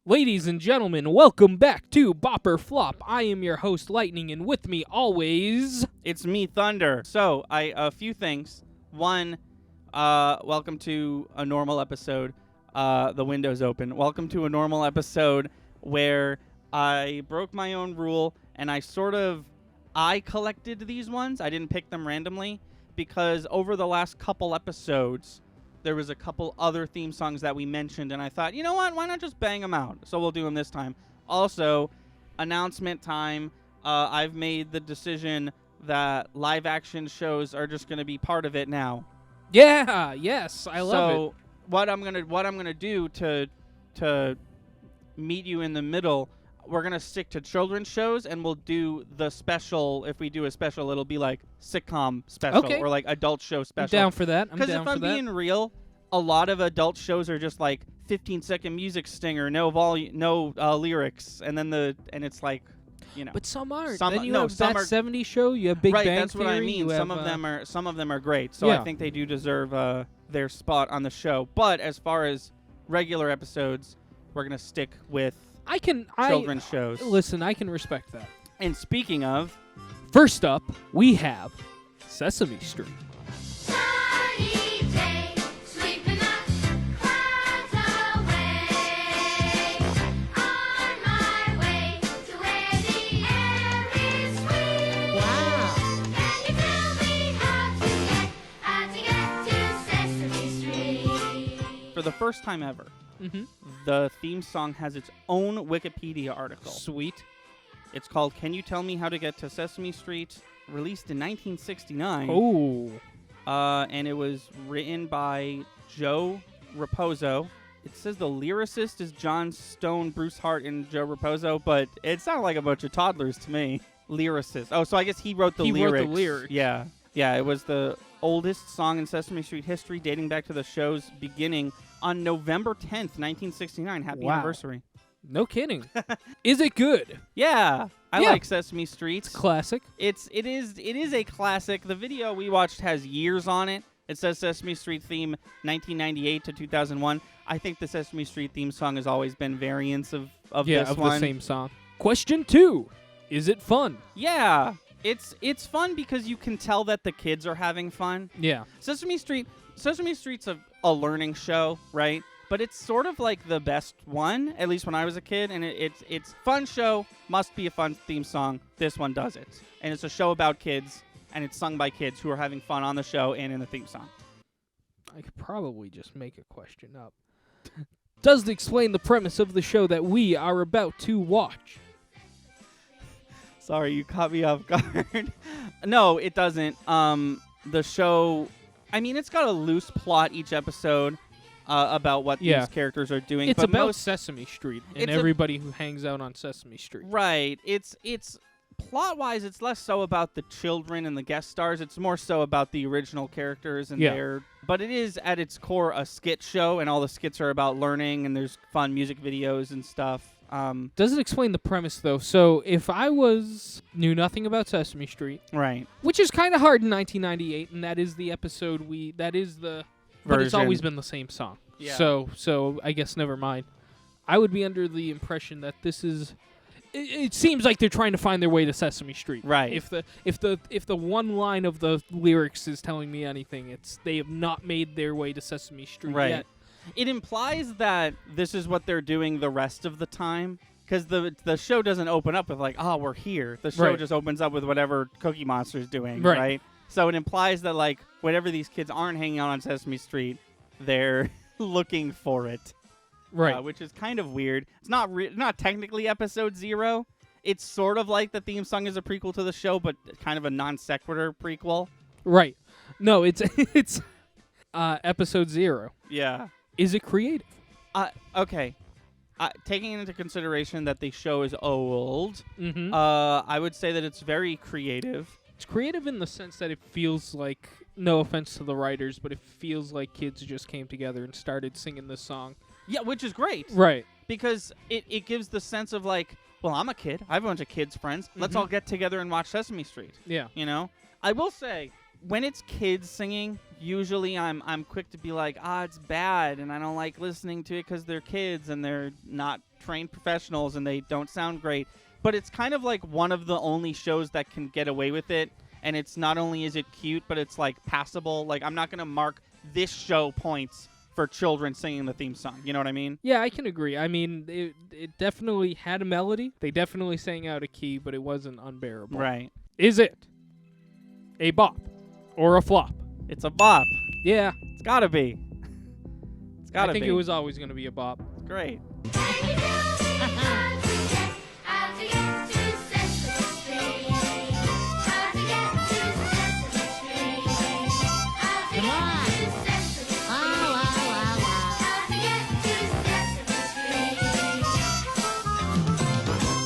Ladies and gentlemen, welcome back to Bop or Flop. I am your host, Lightning, and with me always... It's me, Thunder. So, a few things. One, welcome to a normal episode. The window's open. Welcome to a normal episode where I broke my own rule, and I collected these ones. I didn't pick them randomly, because over the last couple episodes, there was a couple other theme songs that we mentioned, and I thought, you know what, why not just bang them out? So we'll do them this time. Also, announcement time. I've made the decision that live action shows are just going to be part of it now. Yeah, yes, I love it. So what I'm gonna do to meet you in the middle, we're gonna stick to children's shows, and we'll do the special. If we do a special, it'll be like sitcom special or like adult show special. I'm down for that. Because if I'm being real, a lot of adult shows are just like 15-second music stinger, no lyrics, and it's like, you know. But some aren't. Some, then you no, have some that are, 70s show. You have Big right, Bang that's Theory. what I mean. You Some have, of them are great. So yeah. I think they do deserve their spot on the show. But as far as regular episodes, we're gonna stick with children's shows. Listen, I can respect that. And speaking of, first up, we have Sesame Street. for the first time ever, the theme song has its own Wikipedia article. Sweet. It's called "Can You Tell Me How to Get to Sesame Street?" Released in 1969. Oh. And it was written by Joe Raposo. It says the lyricist is John Stone, Bruce Hart, and Joe Raposo, but it sounded like a bunch of toddlers to me. Lyricist. Oh, so I guess he wrote the lyrics. He wrote the lyrics. Yeah. Yeah, it was the oldest song in Sesame Street history, dating back to the show's beginning on November 10th, 1969. Happy anniversary. No kidding. Is it good? Yeah. I like Sesame Street. It's classic. It is a classic. The video we watched has years on it. It says Sesame Street theme 1998 to 2001. I think the Sesame Street theme song has always been variants of this one. The same song. Question 2. Is it fun? Yeah. It's fun because you can tell that the kids are having fun. Yeah. Sesame Street's a learning show, right? But it's sort of like the best one, at least when I was a kid, and it's fun show, must be a fun theme song. This one does it. And it's a show about kids, and it's sung by kids who are having fun on the show and in the theme song. I could probably just make a question up. Does it explain the premise of the show that we are about to watch? Sorry, you caught me off guard. No, it doesn't. The show, I mean, it's got a loose plot each episode. About what these characters are doing. It's about Sesame Street and everybody who hangs out on Sesame Street. Right. It's plot-wise, it's less so about the children and the guest stars. It's more so about the original characters and their... But it is, at its core, a skit show, and all the skits are about learning, and there's fun music videos and stuff. Does it explain the premise, though? So, if I knew nothing about Sesame Street... Right. Which is kind of hard in 1998, and that is the episode But it's always been the same song. Yeah. So I guess never mind. I would be under the impression that this is. It seems like they're trying to find their way to Sesame Street. Right. If the one line of the lyrics is telling me anything, it's they have not made their way to Sesame Street yet. It implies that this is what they're doing the rest of the time. Because the show doesn't open up with like, oh, we're here. The show just opens up with whatever Cookie Monster's doing, right? So it implies that, like, whenever these kids aren't hanging out on Sesame Street, they're looking for it. Right. Which is kind of weird. It's not technically episode 0. It's sort of like the theme song is a prequel to the show, but kind of a non sequitur prequel. Right. No, it's episode 0. Yeah. Is it creative? Okay. Taking into consideration that the show is old, I would say that it's very creative. It's creative in the sense that it feels like, no offense to the writers, but it feels like kids just came together and started singing this song. Yeah, which is great. Right. Because it gives the sense of like, well, I'm a kid. I have a bunch of kids' friends. Let's all get together and watch Sesame Street. Yeah. You know? I will say, when it's kids singing, usually I'm quick to be like, it's bad, and I don't like listening to it because they're kids and they're not trained professionals and they don't sound great. But it's kind of like one of the only shows that can get away with it, and it's not only is it cute, but it's like passable. Like, I'm not gonna mark this show points for children singing the theme song. You know what I mean? Yeah, I can agree. I mean, it definitely had a melody. They definitely sang out of key, but it wasn't unbearable. Right. Is it a bop or a flop? It's a bop. Yeah. It's gotta be. It's gotta be. I think it was always going to be a bop. It's great.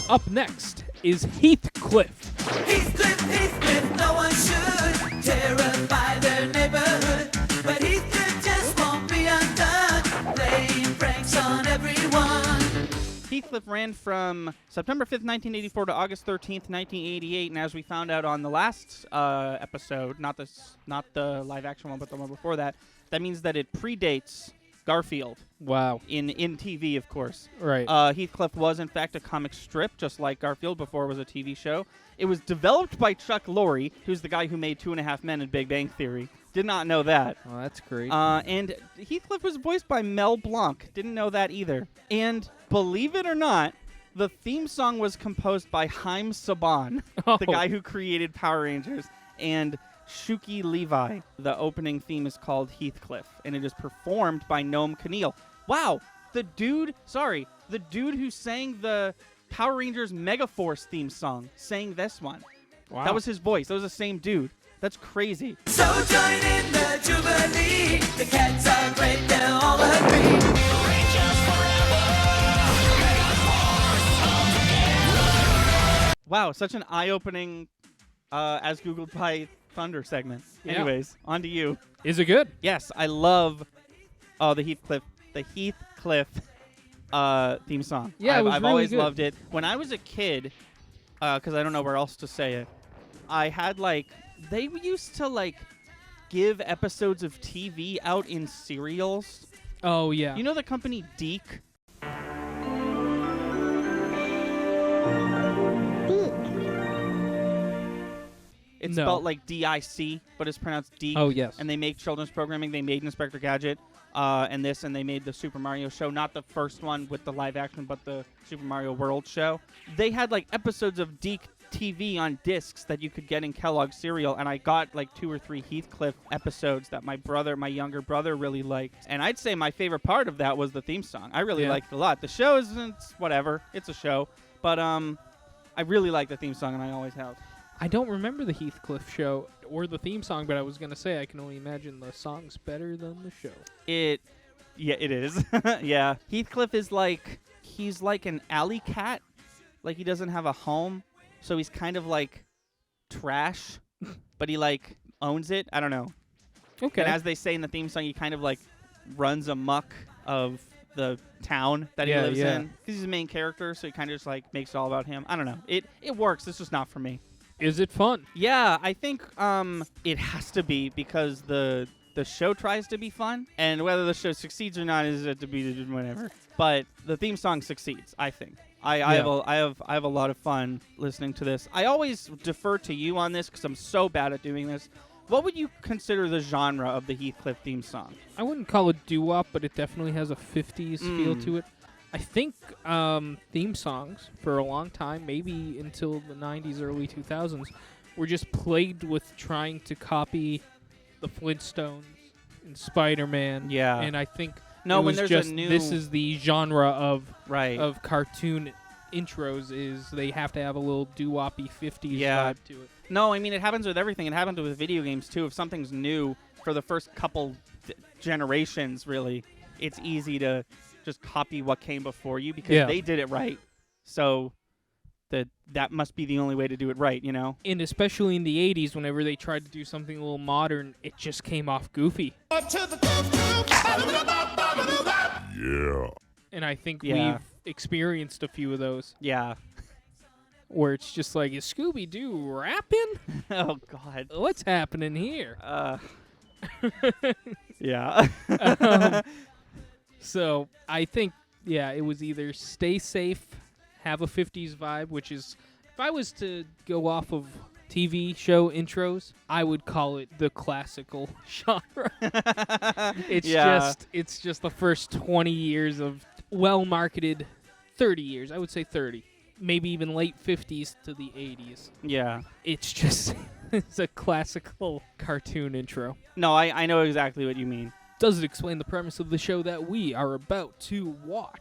Up next is Heathcliff. Heathcliff, Heathcliff, no one should terrify their neighborhood. But Heathcliff just won't be undone, playing pranks on everyone. Heathcliff ran from September 5th, 1984 to August 13th, 1988, and as we found out on the last episode, not the live action one, but the one before that, that means that it predates Garfield. Wow. In TV, of course. Right. Heathcliff was, in fact, a comic strip, just like Garfield before it was a TV show. It was developed by Chuck Lorre, who's the guy who made 2.5 Men and Big Bang Theory. Did not know that. Oh, that's great. And Heathcliff was voiced by Mel Blanc. Didn't know that either. And believe it or not, the theme song was composed by Haim Saban, the guy who created Power Rangers, and Shuki Levi. The opening theme is called Heathcliff, and it is performed by Noam Kaneal. Wow, the dude who sang the Power Rangers Megaforce theme song sang this one. Wow. That was his voice. That was the same dude. That's crazy. So join in the Jubilee. The cats are great, they'll all agree. Wow, such an eye-opening, as Googled by Thunder segment. Yeah. Anyways, on to you. Is it good? Yes, I love the Heathcliff theme song. Yeah, I've really always good. loved it. When I was a kid, because I don't know where else to say it, I had they used to give episodes of TV out in serials. Oh, yeah. You know the company Deke? It's No. spelled like D-I-C, but it's pronounced Deke. Oh, yes. And they make children's programming. They made Inspector Gadget and they made the Super Mario show. Not the first one with the live action, but the Super Mario World show. They had episodes of Deke TV on discs that you could get in Kellogg's cereal, and I got 2 or 3 Heathcliff episodes that my younger brother really liked. And I'd say my favorite part of that was the theme song. I really liked it a lot. The show isn't whatever. It's a show. But I really like the theme song, and I always have. I don't remember the Heathcliff show or the theme song, but I was going to say I can only imagine the song's better than the show. It is. Yeah. Heathcliff is he's like an alley cat. He doesn't have a home, so he's kind of trash, but he owns it. I don't know. Okay. And as they say in the theme song, he kind of runs amok of the town that he lives in. Because he's the main character, so he kind of just makes it all about him. I don't know. It works. It's just not for me. Is it fun? Yeah, I think it has to be because the show tries to be fun, and whether the show succeeds or not is to be whatever. But the theme song succeeds, I think. I have a lot of fun listening to this. I always defer to you on this because I'm so bad at doing this. What would you consider the genre of the Heathcliff theme song? I wouldn't call it doo-wop, but it definitely has a 50s feel to it. I think theme songs for a long time, maybe until the 90s, early 2000s, were just plagued with trying to copy the Flintstones and Spider-Man. Yeah. And I think when there's just, a new... this is the genre of right. of cartoon intros is they have to have a little doo-woppy 50s vibe to it. No, I mean, it happens with everything. It happens with video games, too. If something's new for the first couple generations, really, it's easy to just copy what came before you because they did it right. So that must be the only way to do it right, you know? And especially in the 80s, whenever they tried to do something a little modern, it just came off goofy. Yeah. And I think we've experienced a few of those. Yeah. Where it's just is Scooby-Doo rapping? Oh, God. What's happening here? Yeah. So I think, yeah, it was either stay safe, have a 50s vibe, which is, if I was to go off of TV show intros, I would call it the classical genre. It's just the first 20 years of well-marketed, 30 years, I would say 30, maybe even late 50s to the 80s. Yeah. It's just, it's a classical cartoon intro. No, I know exactly what you mean. Does it explain the premise of the show that we are about to watch?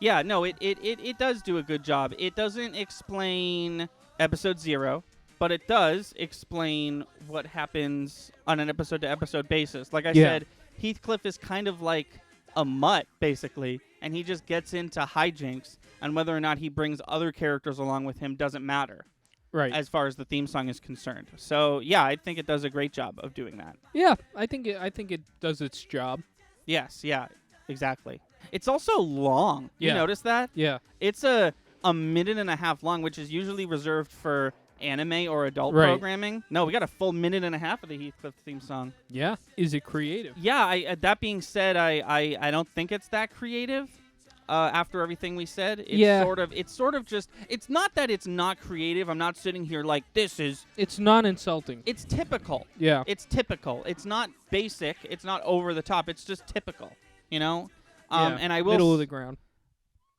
Yeah, no, it does do a good job. It doesn't explain episode 0, but it does explain what happens on an episode-to-episode basis. Like I said, Heathcliff is kind of like a mutt, basically, and he just gets into hijinks, and whether or not he brings other characters along with him doesn't matter. Right. As far as the theme song is concerned. So, yeah, I think it does a great job of doing that. Yeah, I think it does its job. Yes, yeah, exactly. It's also long. You Yeah. notice that? Yeah. It's a minute and a half long, which is usually reserved for anime or adult Right. programming. No, we got a full minute and a half of the Heathcliff theme song. Yeah. Is it creative? Yeah, that being said, I don't think it's that creative. After everything we said, it's sort of just. It's not that it's not creative. I'm not sitting here like this is. It's non-insulting. It's typical. Yeah. It's typical. It's not basic. It's not over the top. It's just typical. You know. Yeah. And I will middle of the ground.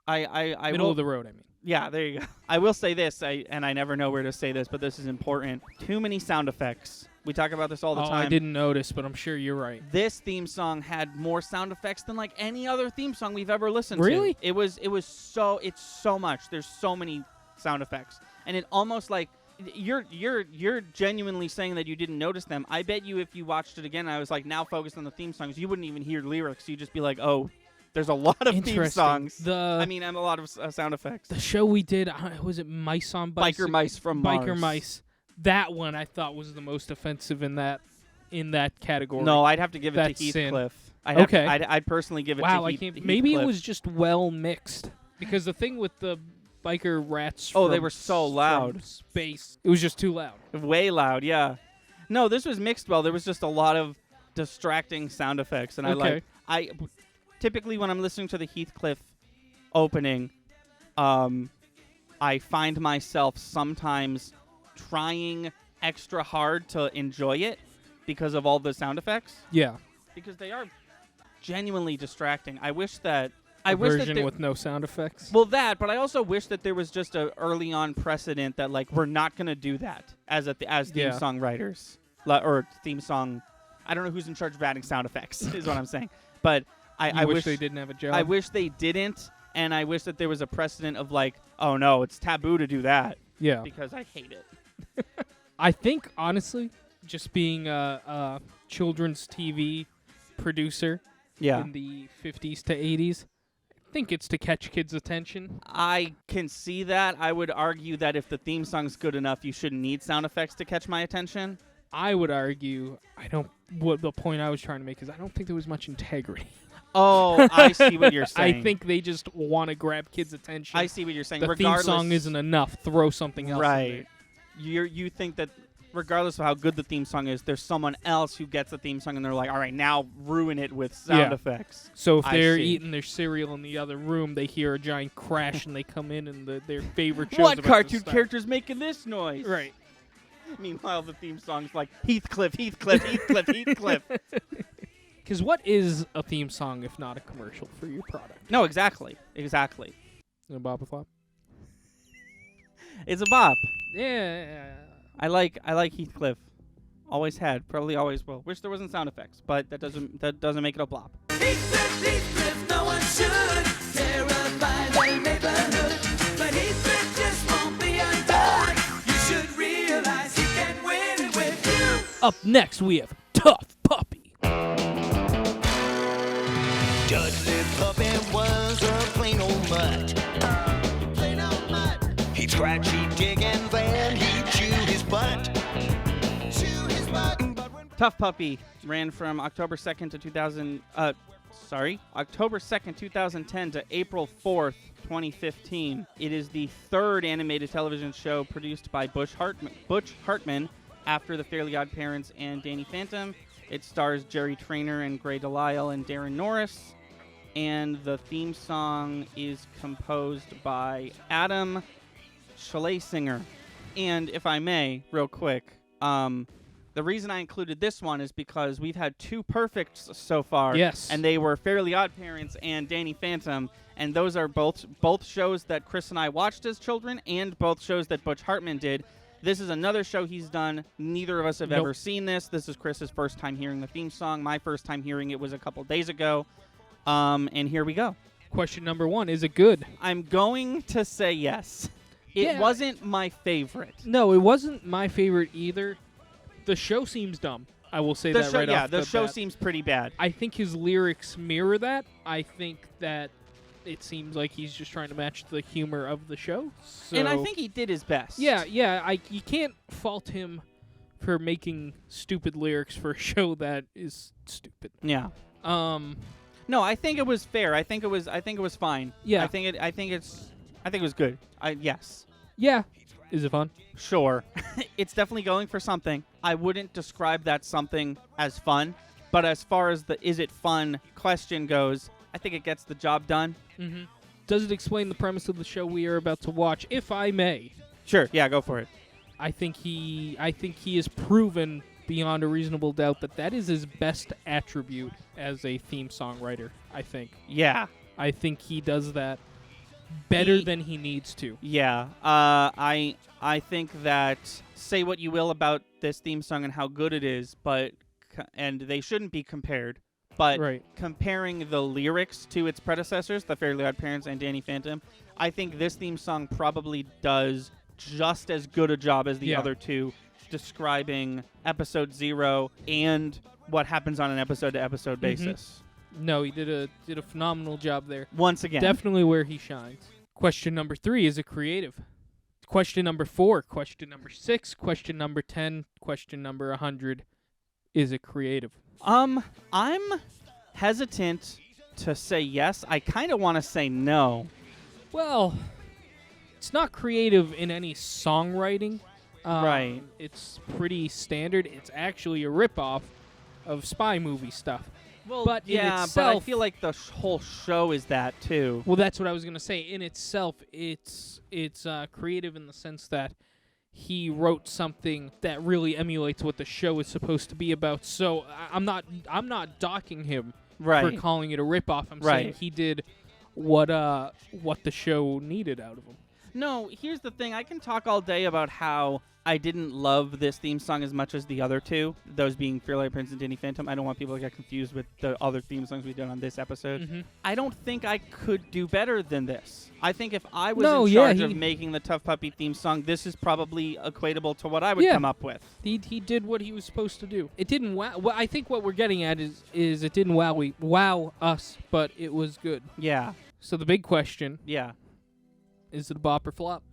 I Middle will, of the road, I mean. Yeah, there you go. I will say this, and I never know where to say this, but this is important. Too many sound effects. We talk about this all the time. I didn't notice, but I'm sure you're right. This theme song had more sound effects than like any other theme song we've ever listened Really? to. It's so much. There's so many sound effects, and it almost like you're genuinely saying that you didn't notice them. I bet you if you watched it again, I was like now focused on the theme songs, you wouldn't even hear lyrics. You'd just be like, oh. There's a lot of theme Interesting. songs. And a lot of sound effects. The show we did, was it Mice on Bicycle? Biker Mice from Mars. Biker Mice. That one I thought was the most offensive in that category. No, I'd have to give it That's to sin. Heathcliff. Okay. I'd personally give it to Wow, I Heathcliff. can't. Maybe it was just well mixed because the thing with the biker rats. Oh, they from were so from loud. Space. It was just too loud. Way loud, yeah. No, this was mixed well. There was just a lot of distracting sound effects, and Okay. typically when I'm listening to the Heathcliff opening, I find myself sometimes trying extra hard to enjoy it because of all the sound effects. Yeah. Because they are genuinely distracting. I wish that Version with no sound effects. Well, that, but I also wish that there was just a early on precedent that like we're not going to do that as theme song writers or theme song. I don't know who's in charge of adding sound effects is what I'm saying. But I wish they didn't have a job. I wish they didn't, and I wish that there was a precedent of like, oh no, it's taboo to do that. Yeah. Because I hate it. I think honestly, just being a children's TV producer in the 50s to 80s, I think it's to catch kids' attention. I can see that. I would argue that if the theme song's good enough, you shouldn't need sound effects to catch my attention. I would argue what the point I was trying to make is I don't think there was much integrity. Oh, I see what you're saying. I think they just want to grab kids' attention. I see what you're saying. The theme song isn't enough. Throw something else right. in there. You think that regardless of how good the theme song is, there's someone else who gets the theme song and they're like, all right, now ruin it with sound effects. So if they're eating their cereal in the other room, they hear a giant crash and they come in and their favorite show's What about to cartoon start. character's making this noise? Right. Meanwhile, the theme song's like Heathcliff, Heathcliff, Heathcliff, Heathcliff. Because what is a theme song if not a commercial for your product? No, exactly. Exactly. A bop a flop? It's a bop. Yeah. I like Heathcliff. Always had, probably always will. Wish there wasn't sound effects, but that doesn't make it a blop. Heathcliff, Heathcliff, no one should terrify their neighborhood. But Heathcliff just won't be undone. You should realize he can win it with you. Up next, we have Tough Puppy. Dudley Puppy was a plain old mutt. Plain old mutt, He'd scratch, he'd dig, and then he'd chew his butt. chew his butt. But when Tough Puppy ran from October 2nd to October 2nd, 2010 to April 4th, 2015. It is the third animated television show produced by Butch Hartman after The Fairly Odd Parents and Danny Phantom. It stars Jerry Traynor and Gray Delisle and Darren Norris. And the theme song is composed by Adam Schlesinger. And if I may, real quick, the reason I included this one is because we've had two perfects so far. Yes. And they were Fairly Odd Parents and Danny Phantom. And those are both shows that Chris and I watched as children and both shows that Butch Hartman did. This is another show he's done. Neither of us have ever seen this. This is Chris's first time hearing the theme song. My first time hearing it was a couple days ago. And here we go. Question number 1, is it good? I'm going to say yes. It wasn't my favorite. No, it wasn't my favorite either. The show seems dumb. I will say that right off the bat. The show seems pretty bad. I think his lyrics mirror that. I think that it seems like he's just trying to match the humor of the show. So And I think he did his best. Yeah. You can't fault him for making stupid lyrics for a show that is stupid. Yeah. No, I think it was fair. I think it was fine. Yeah. I think it was good. Yes. Yeah. Is it fun? Sure. It's definitely going for something. I wouldn't describe that something as fun, but as far as the is it fun question goes, I think it gets the job done. Mm-hmm. Does it explain the premise of the show we are about to watch? If I may. Sure. Yeah, go for it. I think he has proven beyond a reasonable doubt that is his best attribute as a theme songwriter, I think. Yeah. I think he does that better than he needs to. Yeah. I think that say what you will about this theme song and how good it is, and they shouldn't be compared, but comparing the lyrics to its predecessors, The Fairly Odd Parents and Danny Phantom, I think this theme song probably does just as good a job as the other two describing episode 0 and what happens on an episode-to-episode basis. No, he did a phenomenal job there. Once again. Definitely where he shines. Question number 3, is it creative? Question number 4, question number 6, question number 10, question number 100, is it creative? I'm hesitant to say yes. I kind of want to say no. Well, it's not creative in any songwriting. Right. It's pretty standard. It's actually a ripoff of spy movie stuff. Well, but in yeah, itself, but I feel like the whole show is that too. Well, that's what I was gonna say. In itself, it's creative in the sense that he wrote something that really emulates what the show is supposed to be about. So I'm not docking him for calling it a ripoff. I'm saying he did what the show needed out of him. No, here's the thing. I can talk all day about how I didn't love this theme song as much as the other two, those being Fairly Odd Parents and Danny Phantom. I don't want people to get confused with the other theme songs we've done on this episode. Mm-hmm. I don't think I could do better than this. I think if I was in charge of making the Tough Puppy theme song, this is probably equatable to what I would come up with. He did what he was supposed to do. It didn't wow. Well, I think what we're getting at is it didn't wow us, but it was good. Yeah. So the big question. Yeah. Is it a bop or flop?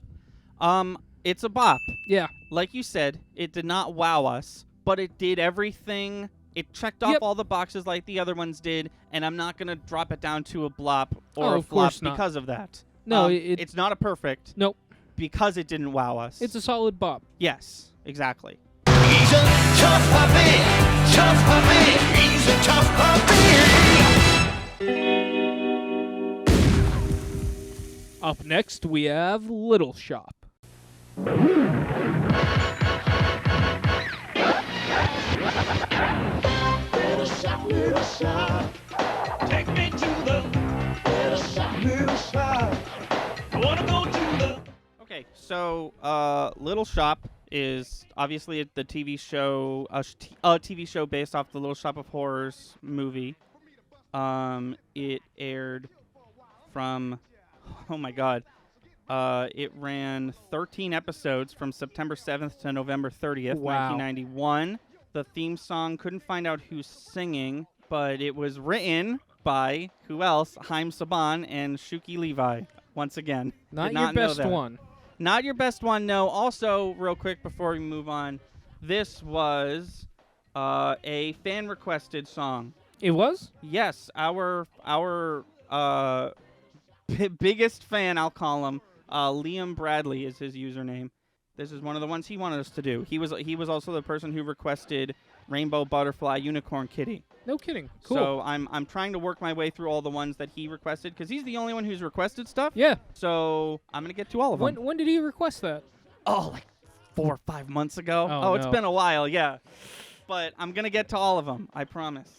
It's a bop. Yeah. Like you said, it did not wow us, but it did everything. It checked off all the boxes like the other ones did, and I'm not going to drop it down to a blop or a flop because of that. No, it's not a perfect. Nope. Because it didn't wow us. It's a solid bop. Yes, exactly. He's a tough puppy, tough puppy. He's a tough puppy. Up next, we have Little Shop. Little shop, take me to the little shop. I wanna go to the. Okay, so Little Shop is obviously the TV show, a TV show based off the Little Shop of Horrors movie. It aired from, oh my God, it ran 13 episodes from September 7th to November 30th, 1991. The theme song, couldn't find out who's singing, but it was written by, who else? Haim Saban and Shuki Levi, once again. Not your best one. Not your best one, no. Also, real quick before we move on, this was a fan-requested song. It was? Yes, our biggest fan, I'll call him, Liam Bradley is his username. This is one of the ones he wanted us to do. He was also the person who requested Rainbow Butterfly Unicorn Kitty. No kidding. Cool. So I'm trying to work my way through all the ones that he requested because he's the only one who's requested stuff. Yeah. So I'm gonna get to all of them. When did he request that? Oh, like 4 or 5 months ago. Oh, It's no. been a while, yeah. But I'm gonna get to all of them. I promise.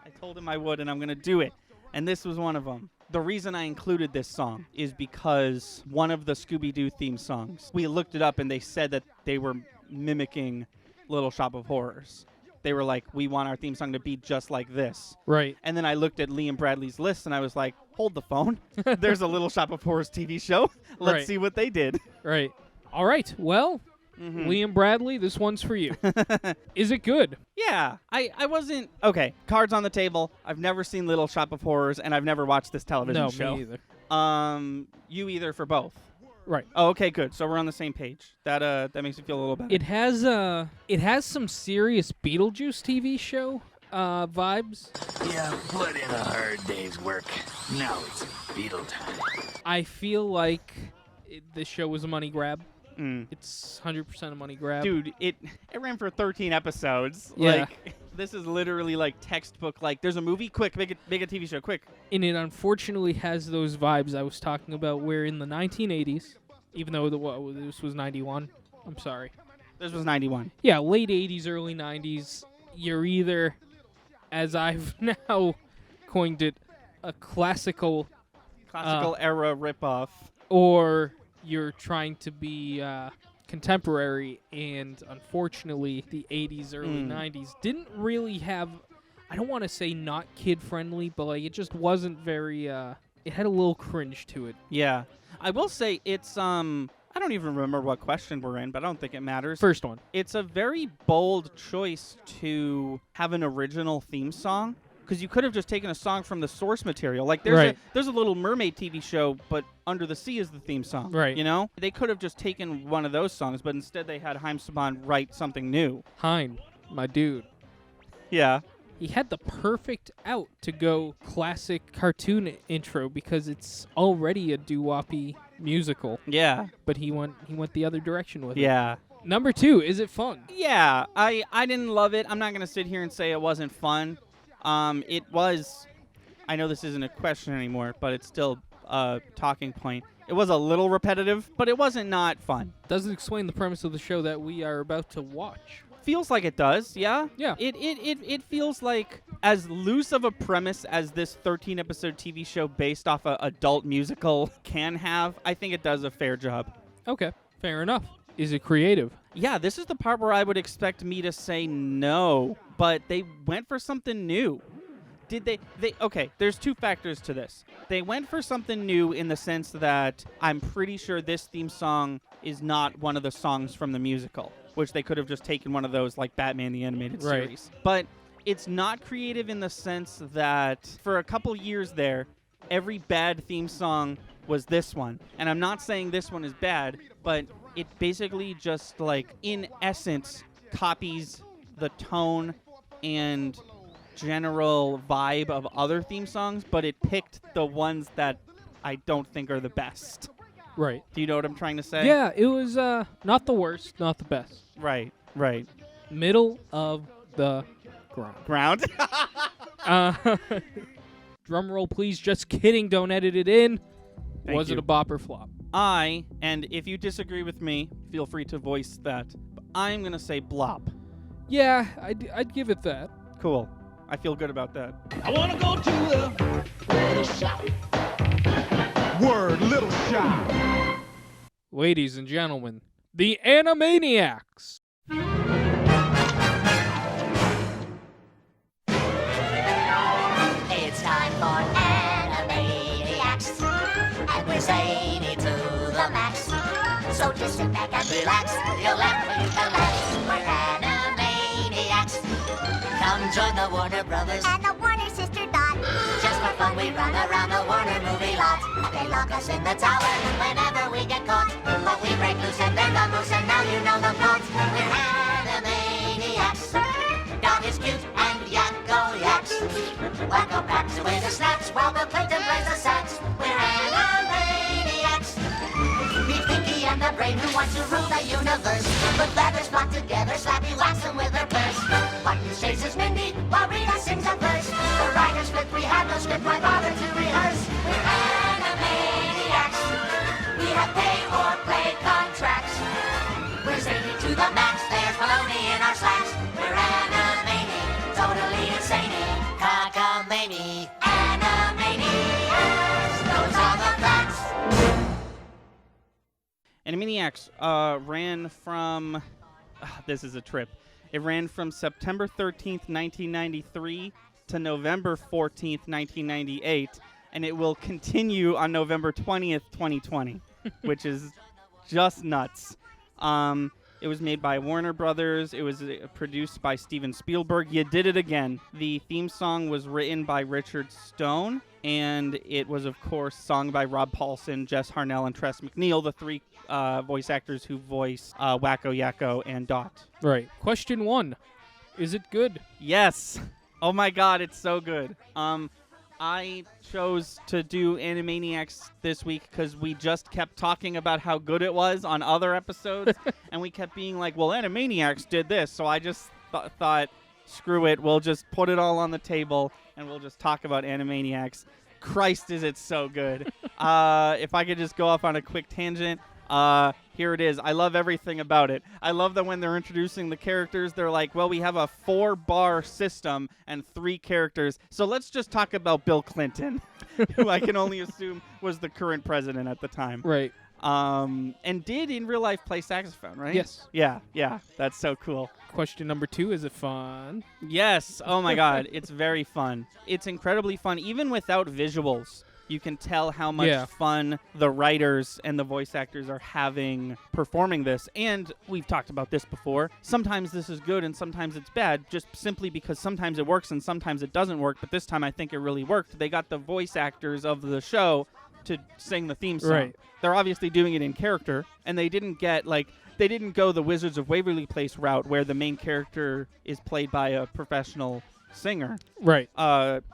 I told him I would, and I'm gonna do it. And this was one of them. The reason I included this song is because one of the Scooby-Doo theme songs, we looked it up and they said that they were mimicking Little Shop of Horrors. They were like, we want our theme song to be just like this. Right. And then I looked at Liam Bradley's list and I was like, hold the phone. There's a Little Shop of Horrors TV show. Let's Right. see what they did. Right. All right. Well, Liam Bradley, this one's for you. Is it good? Yeah, I wasn't... Okay, cards on the table. I've never seen Little Shop of Horrors, and I've never watched this television No, show. me either. You either for both. Right. Oh, okay, good. So we're on the same page. That makes me feel a little better. It has some serious Beetlejuice TV show vibes. Yeah, put in a hard day's work. Now it's beetle time. I feel like this show was a money grab. Mm. It's 100% a money grab. Dude, it ran for 13 episodes. Yeah. Like, this is literally like textbook. Like, there's a movie. Quick, make a TV show. Quick. And it unfortunately has those vibes I was talking about where in the 1980s, even though this was 91, I'm sorry. This was 91. Yeah, late 80s, early 90s, you're either, as I've now coined it, a classical Era ripoff. or you're trying to be contemporary, and unfortunately the 80s, early 90s didn't really have, I don't want to say not kid-friendly, but like it just wasn't very, it had a little cringe to it. Yeah. I will say it's, I don't even remember what question we're in, but I don't think it matters. First one. It's a very bold choice to have an original theme song. Because you could have just taken a song from the source material. Like, there's a Little Mermaid TV show, but Under the Sea is the theme song. Right. You know? They could have just taken one of those songs, but instead they had Haim Saban write something new. Hein, my dude. Yeah. He had the perfect out to go classic cartoon intro because it's already a doo-woppy musical, Yeah. but he went the other direction with it. Yeah. Number 2, is it fun? Yeah. I didn't love it. I'm not going to sit here and say it wasn't fun. It was, I know this isn't a question anymore, but it's still a talking point. It was a little repetitive, but it wasn't not fun. Does it explain the premise of the show that we are about to watch? Feels like it does, yeah? Yeah. It feels like as loose of a premise as this 13-episode TV show based off a adult musical can have. I think it does a fair job. Okay, fair enough. Is it creative? Yeah, this is the part where I would expect me to say no, but they went for something new. Did they okay, there's 2 factors to this. They went for something new in the sense that I'm pretty sure this theme song is not one of the songs from the musical, which they could have just taken one of those like Batman the Animated Right. Series. But it's not creative in the sense that for a couple years there, every bad theme song was this one. And I'm not saying this one is bad, but it basically just, like, in essence, copies the tone and general vibe of other theme songs, but it picked the ones that I don't think are the best. Right. Do you know what I'm trying to say? Yeah, it was not the worst, not the best. Right. Middle of the ground. Drum roll, please. Just kidding. Don't edit it in. Thank Was you. it a bop or flop? And if you disagree with me, feel free to voice that. But I'm going to say blop. Yeah, I'd give it that. Cool. I feel good about that. I wanna go to the little shop. Word, little shop. Ladies and gentlemen, the Animaniacs. It's time for Animaniacs, and we're zany to the max. So just sit back and relax, you'll laugh when you can laugh. We're Animaniacs. Come join the Warner Brothers and the Warner Sister Dot. Just for fun, we run around the Warner movie lot. They lock us in the tower whenever we get caught. But we break loose and they're the moose, and now you know the plot. We're Animaniacs. Dot is cute and Yakko yaks. Wacko packs away the snacks while the Clinton plays the sax. We're Animaniacs. Meet Pinky and a brain who wants to rule the universe. But feathers flock together, Slappy whacks them with her purse. Buttons chases Mindy while Rita sings a verse. The writer's flip, we have no script, why bother to rehearse? We're Animaniacs. We have pay or play contracts. We're zany to the max, there's baloney in our slacks. We're Animaniacs, totally insane. Cockamamie, Animaniacs, those are the facts. Animaniacs ran from... this is a trip. It ran from September 13th, 1993 to November 14th, 1998, and it will continue on November 20th, 2020, which is just nuts. It was made by Warner Brothers. It was produced by Steven Spielberg. You did it again. The theme song was written by Richard Stone, and it was, of course, sung by Rob Paulsen, Jess Harnell, and Tress MacNeille, the three voice actors who voice Wacko, Yakko, and Dot. Right. Question 1. Is it good? Yes. Oh, my God, it's so good. I chose to do Animaniacs this week because we just kept talking about how good it was on other episodes, and we kept being like, well, Animaniacs did this, so I just thought, screw it, we'll just put it all on the table, and we'll just talk about Animaniacs. Christ, is it so good. If I could just go off on a quick tangent, here it is. I love everything about it. I love that when they're introducing the characters, they're like, well, we have a 4-bar system and 3 characters, so let's just talk about Bill Clinton, who I can only assume was the current president at the time. Right. And did in real life play saxophone, right? Yes. Yeah, that's so cool. Question number 2, is it fun? Yes. Oh, my God. It's very fun. It's incredibly fun, even without visuals. You can tell how much fun the writers and the voice actors are having performing this. And we've talked about this before. Sometimes this is good and sometimes it's bad, just simply because sometimes it works and sometimes it doesn't work. But this time I think it really worked. They got the voice actors of the show to sing the theme song. Right. They're obviously doing it in character, and they didn't go the Wizards of Waverly Place route where the main character is played by a professional singer. Right.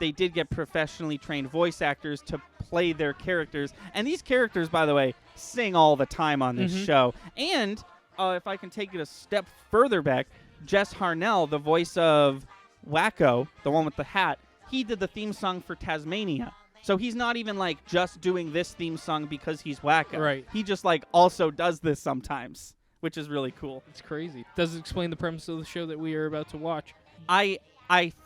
They did get professionally trained voice actors to play their characters. And these characters, by the way, sing all the time on this show. And if I can take it a step further back, Jess Harnell, the voice of Wacko, the one with the hat, he did the theme song for Tasmania. So he's not even like just doing this theme song because he's Wacko. Right. He just like also does this sometimes, which is really cool. It's crazy. Does it explain the premise of the show that we are about to watch? I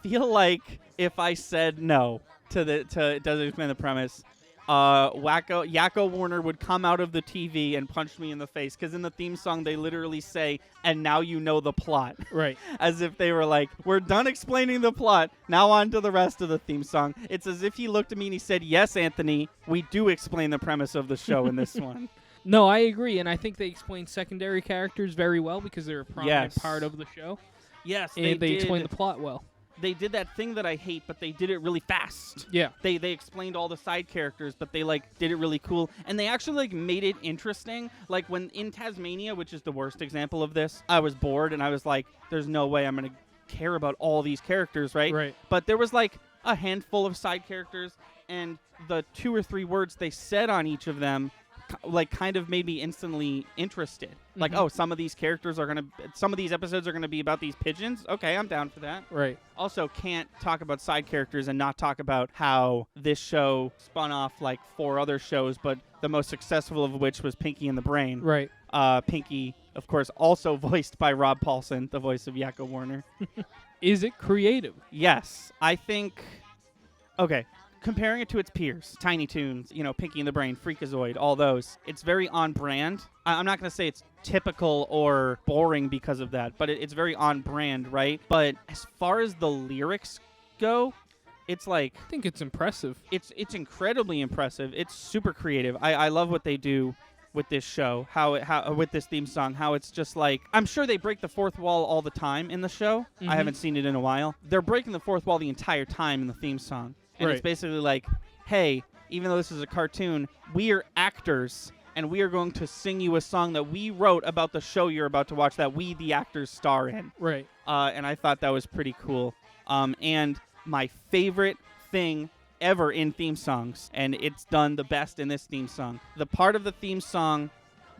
feel like if I said no to it doesn't explain the premise, Yakko Warner would come out of the TV and punch me in the face, because in the theme song they literally say, and now you know the plot. Right. As if they were like, we're done explaining the plot, now on to the rest of the theme song. It's as if he looked at me and he said, yes, Anthony, we do explain the premise of the show in this one. No, I agree, and I think they explain secondary characters very well because they're a prominent part of the show. Yes, and they explain the plot well. They did that thing that I hate, but they did it really fast. Yeah. They explained all the side characters, but they did it really cool. And they actually made it interesting. Like when in Tasmania, which is the worst example of this, I was bored and I was like, there's no way I'm going to care about all these characters, right? Right. But there was a handful of side characters, and the 2 or 3 words they said on each of them kind of made me instantly interested. Oh, some of these episodes are gonna be about these pigeons. Okay, I'm down for that. Right. Also, can't talk about side characters and not talk about how this show spun off 4 other shows, but the most successful of which was Pinky and the Brain. Right. Pinky, of course, also voiced by Rob Paulsen, the voice of Yakko Warner. Is it creative? Yes, I think. Okay. Comparing it to its peers, Tiny Toons, Pinky and the Brain, Freakazoid, all those, it's very on brand. I'm not going to say it's typical or boring because of that, but it's very on brand, right? But as far as the lyrics go, it's I think it's impressive. It's incredibly impressive. It's super creative. I love what they do with this show, how with this theme song, how it's just I'm sure they break the fourth wall all the time in the show. I haven't seen it in a while. They're breaking the fourth wall the entire time in the theme song. And it's basically hey, even though this is a cartoon, we are actors, and we are going to sing you a song that we wrote about the show you're about to watch that we, the actors, star in. Right. And I thought that was pretty cool. And my favorite thing ever in theme songs, and it's done the best in this theme song. The part of the theme song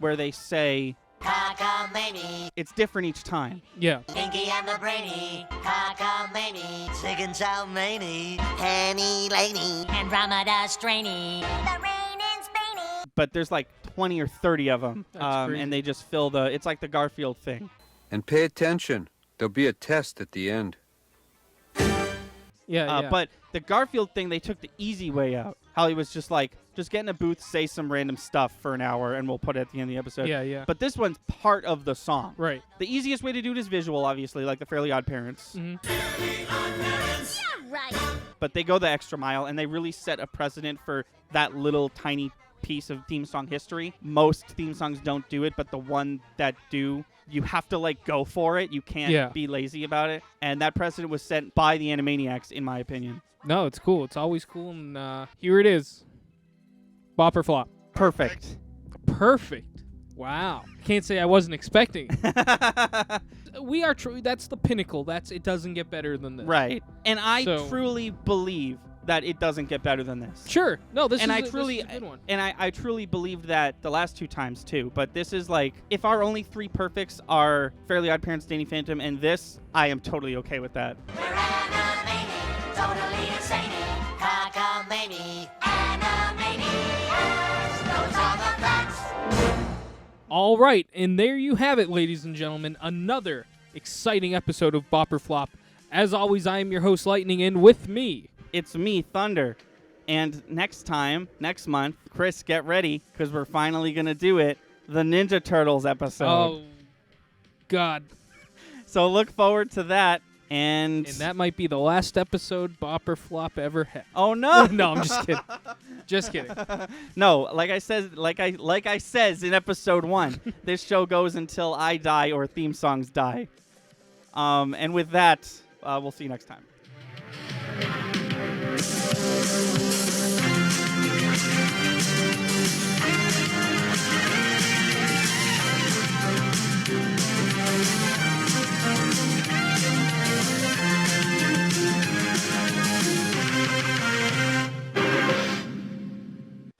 where they say Cockamamie, it's different each time. Yeah. Pinky and the Brainy, Cockamamie, Chicken Chow Maney, Penny Laney, Andromeda Strainy, the rain in Spainy. But there's like 20 or 30 of them, That's crazy. and they just fill the. It's like the Garfield thing. And pay attention. There'll be a test at the end. Yeah. But the Garfield thing, they took the easy way out. Holly was just like, just get in a booth, say some random stuff for an hour, and we'll put it at the end of the episode. Yeah. But this one's part of the song. Right. The easiest way to do it is visual, obviously, like the Fairly Odd Parents. Mhm. Yeah, right. But they go the extra mile, and they really set a precedent for that little tiny piece of theme song history. Most theme songs don't do it, but the one that do, you have to like go for it. You can't be lazy about it. And that precedent was set by the Animaniacs, in my opinion. No, it's cool. It's always cool. And here it is. Bop or flop. Perfect. Perfect. Wow. Can't say I wasn't expecting it. We are true. That's the pinnacle. It doesn't get better than this. Right. And I So- truly believe that it doesn't get better than this. Sure. No, this And is I this truly, is a good one. and I truly believed that the last two times too. But this is like, if our only three perfects are Fairly Odd Parents, Danny Phantom, and this, I am totally okay with that. We're animated, totally insane. Cockamamie, Animaniacs, those are the facts. All right, and there you have it, ladies and gentlemen. Another exciting episode of Bop or Flop. As always, I am your host, Lightning, and with me, It's me, Thunder. And next month, Chris, get ready, because we're finally going to do it, the Ninja Turtles episode. oh, God. So look forward to that. And that might be the last episode Bop or Flop ever had. oh no. No, I'm just kidding. Just kidding. No, like I says in episode 1, this show goes until I die or theme songs die. And with that, we'll see you next time.